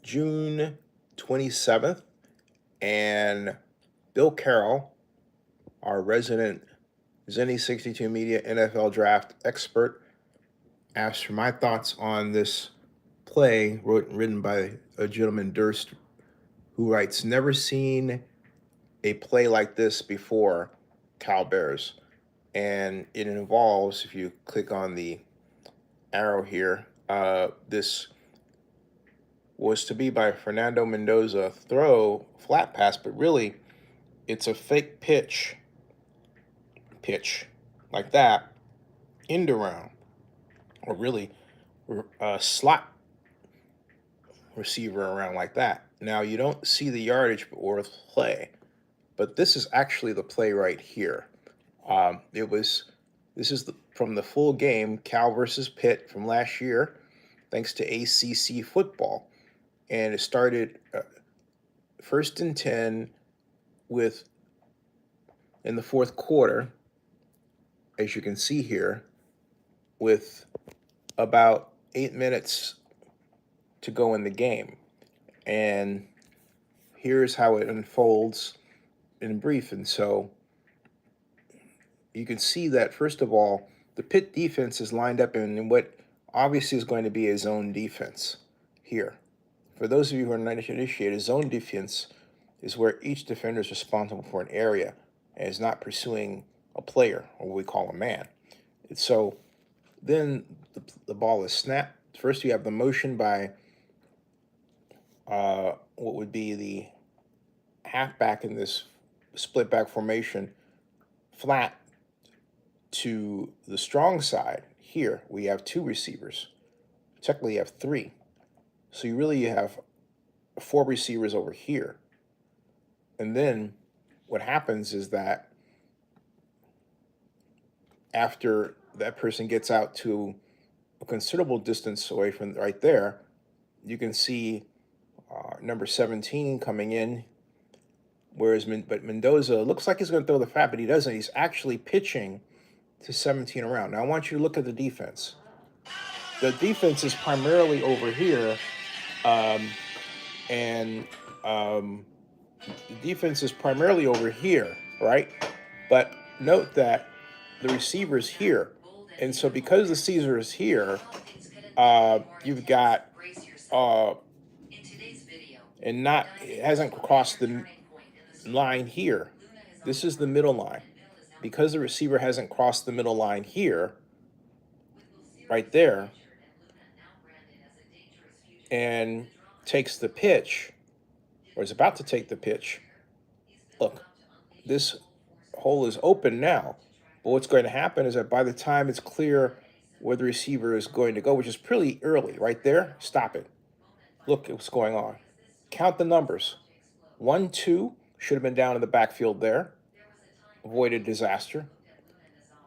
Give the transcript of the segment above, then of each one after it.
June 27th, and Bill Carroll, our resident Zenny 62 Media NFL draft expert, asked for my thoughts on this play written by a gentleman, Durst, who writes, "Never seen a play like this before, Cal Bears." And it involves, if you click on the arrow here, this was to be by Fernando Mendoza throw flat pass, but really it's a fake pitch like that, end around, or really a slot receiver around like that. Now you don't see the yardage or the play, but this is actually the play right here. It was this is from the full game, Cal versus Pitt from last year, thanks to ACC football, and it started 1st and 10 with in the fourth quarter, as you can see here, with about 8 minutes to go in the game. And here's how it unfolds in brief. And so you can see that, first of all, the Pitt defense is lined up in what obviously is going to be a zone defense here. For those of you who are not initiated, zone defense is where each defender is responsible for an area and is not pursuing a player, or what we call a man. And so then the ball is snapped. First, you have the motion by what would be the halfback in this split back formation, flat to the strong side. Here we have two receivers. Technically, you have three. So you have four receivers over here. And then what happens is that after that person gets out to a considerable distance away from right there, you can see number 17 coming in. Whereas Mendoza looks like he's going to throw the fat, but he doesn't. He's actually pitching to 17 around. Now I want you to look at the defense. The defense is primarily over here, and the defense is primarily over here, right? But note that the receiver's here. And so because the Caesar is here, you've got and not it hasn't crossed the line here. This is the middle line. Because the receiver hasn't crossed the middle line here, right there, and takes the pitch, or is about to take the pitch, look, this hole is open now. But what's going to happen is that by the time it's clear where the receiver is going to go, which is pretty early, right there, stop it. Look at what's going on. Count the numbers. 1, 2 should have been down in the backfield there. Avoided disaster.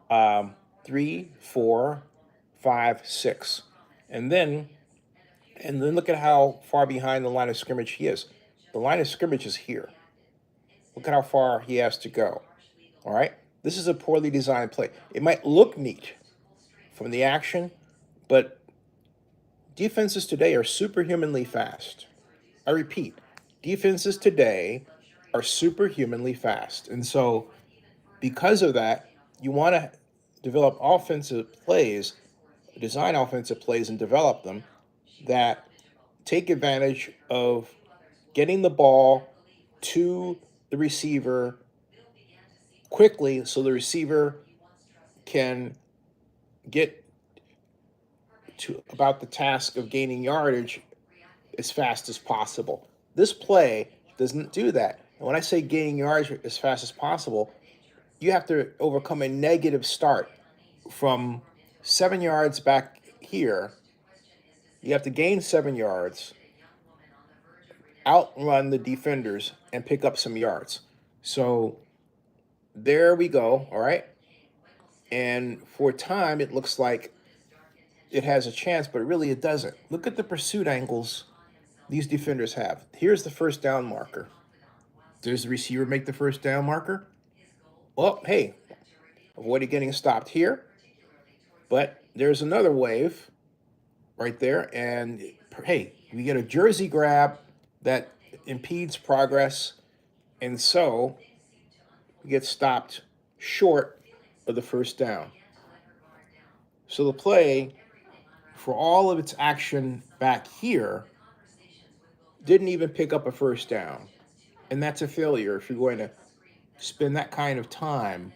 3, 4, 5, 6. And then look at how far behind the line of scrimmage he is. The line of scrimmage is here. Look at how far he has to go. All right? This is a poorly designed play. It might look neat from the action, but defenses today are superhumanly fast. I repeat, defenses today are superhumanly fast. And so because of that, you want to develop offensive plays, design offensive plays and develop them that take advantage of getting the ball to the receiver quickly so the receiver can get to about the task of gaining yardage as fast as possible. This play doesn't do that. And when I say gaining yardage as fast as possible, you have to overcome a negative start from 7 yards back here. You have to gain 7 yards, outrun the defenders, and pick up some yards. So there we go, all right? And for time, it looks like it has a chance, but really it doesn't. Look at the pursuit angles these defenders have. Here's the first down marker. Does the receiver make the first down marker? Well, hey, avoided getting stopped here. But there's another wave right there, and hey, we get a jersey grab that impedes progress, and so we get stopped short of the first down. So the play, for all of its action back here, didn't even pick up a first down. And that's a failure if you're going to spend that kind of time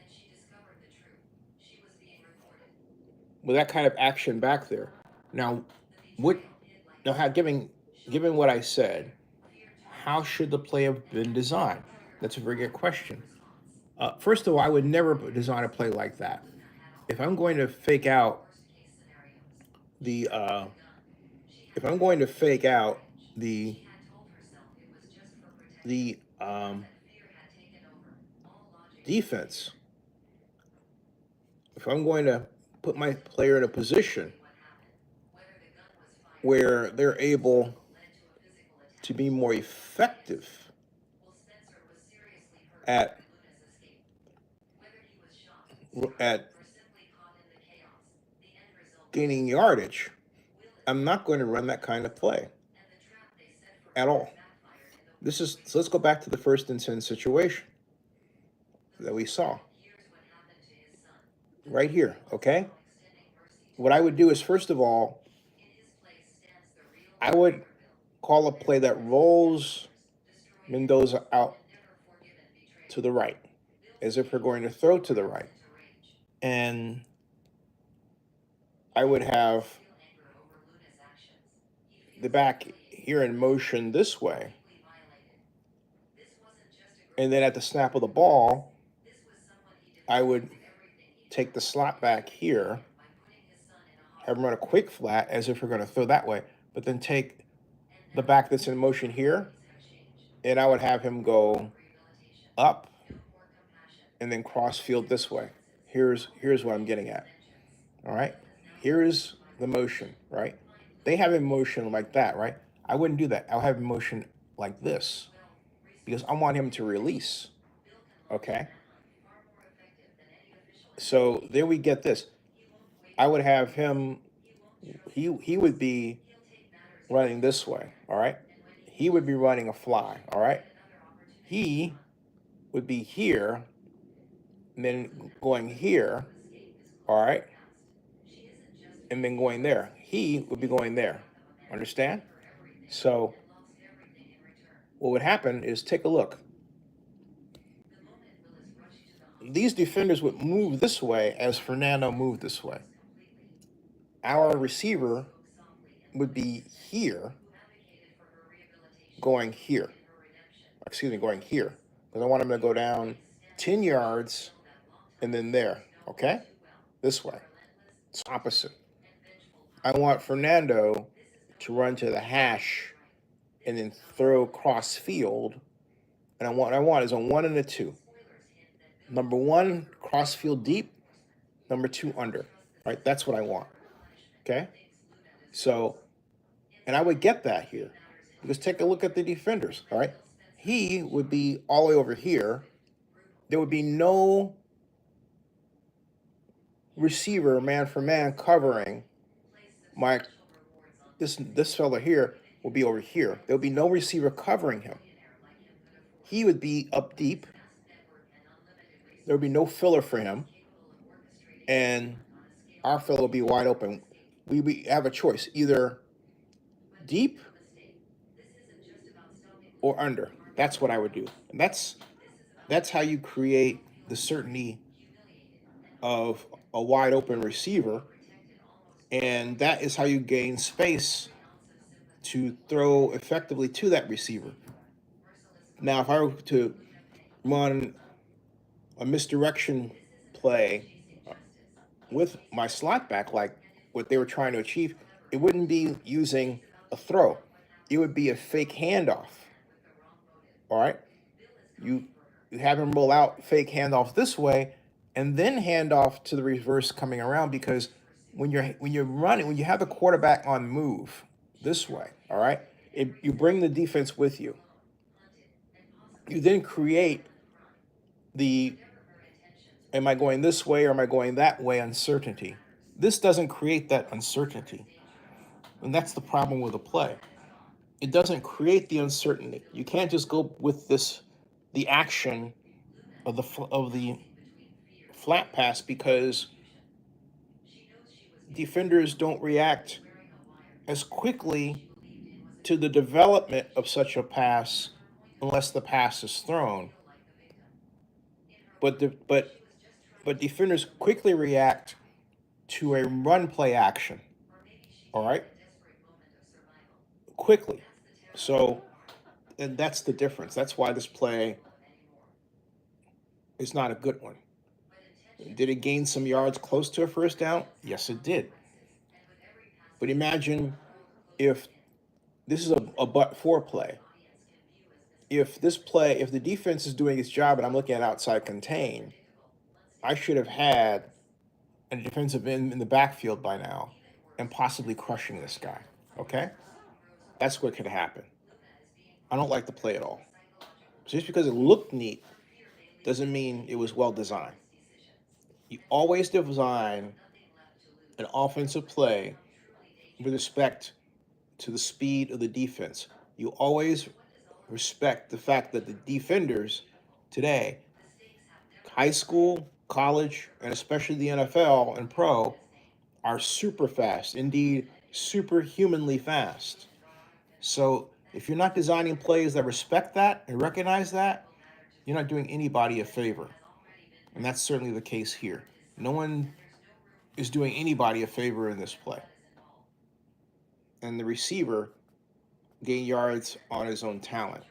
with that kind of action back there. Now, what? Now, given what I said, how should the play have been designed? That's a very good question. First of all, I would never design a play like that. If I'm going to fake out the, if I'm going to fake out the defense, if I'm going to put my player in a position where they're able to be more effective at at gaining yardage, I'm not going to run that kind of play at all. So let's go back to the 1st and 10 situation that we saw right here. Okay, what I would do is, first of all, I would call a play that rolls Mendoza out to the right, as if we're going to throw to the right, and I would have the back here in motion this way, and then at the snap of the ball, I would take the slot back here, have him run a quick flat as if we're going to throw that way, but then take the back that's in motion here, and I would have him go up and then cross field this way. Here's what I'm getting at. All right, here's the motion, right? They have a motion like that, right? I wouldn't do that. I'll have a motion like this because I want him to release. Okay. So then we get this. I would have him. He would be running this way. All right. He would be running a fly. All right. He would be here, and then going here. All right. And then going there. He would be going there. Understand? So what would happen is, take a look. These defenders would move this way as Fernando moved this way. Our receiver would be here, going here. Excuse me, going here. Because I want him to go down 10 yards and then there. Okay? This way. It's opposite. I want Fernando to run to the hash and then throw cross field. And what I want is a 1 and a 2. Number 1, cross field deep. Number 2, under. Right? That's what I want. Okay? So, and I would get that here. Because take a look at the defenders. All right? He would be all the way over here. There would be no receiver man for man covering this fella here will be over here. There will be no receiver covering him. He would be up deep. There would be no filler for him. And our fella will be wide open. We have a choice, either deep or under. That's what I would do. And that's how you create the certainty of a wide open receiver. And that is how you gain space to throw effectively to that receiver. Now, if I were to run a misdirection play with my slot back, like what they were trying to achieve, it wouldn't be using a throw. It would be a fake handoff. All right? You have him roll out fake handoff this way, and then hand off to the reverse coming around, because when you're running, when you have the quarterback on move this way, all right, you bring the defense with you. You then create the am I going this way or am I going that way uncertainty. This doesn't create that uncertainty. And that's the problem with a play. It doesn't create the uncertainty. You can't just go with the action of the flat pass, because defenders don't react as quickly to the development of such a pass unless the pass is thrown. But but defenders quickly react to a run play action. All right, quickly. So, and that's the difference. That's why this play is not a good one. Did it gain some yards close to a first down? Yes, it did. But imagine if this is a but for play. If the defense is doing its job and I'm looking at outside contain, I should have had a defensive end in the backfield by now and possibly crushing this guy. Okay? That's what could happen. I don't like the play at all. Just because it looked neat doesn't mean it was well designed. You always design an offensive play with respect to the speed of the defense. You always respect the fact that the defenders today, high school, college, and especially the NFL and pro, are super fast, indeed superhumanly fast. So if you're not designing plays that respect that and recognize that, you're not doing anybody a favor. And that's certainly the case here. No one is doing anybody a favor in this play. And the receiver gained yards on his own talent,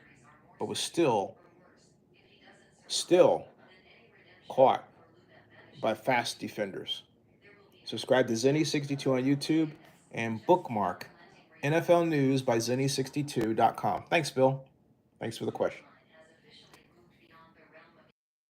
but was still caught by fast defenders. Subscribe to Zenny62 on YouTube and bookmark NFL News by Zenny62.com. Thanks, Bill. Thanks for the question.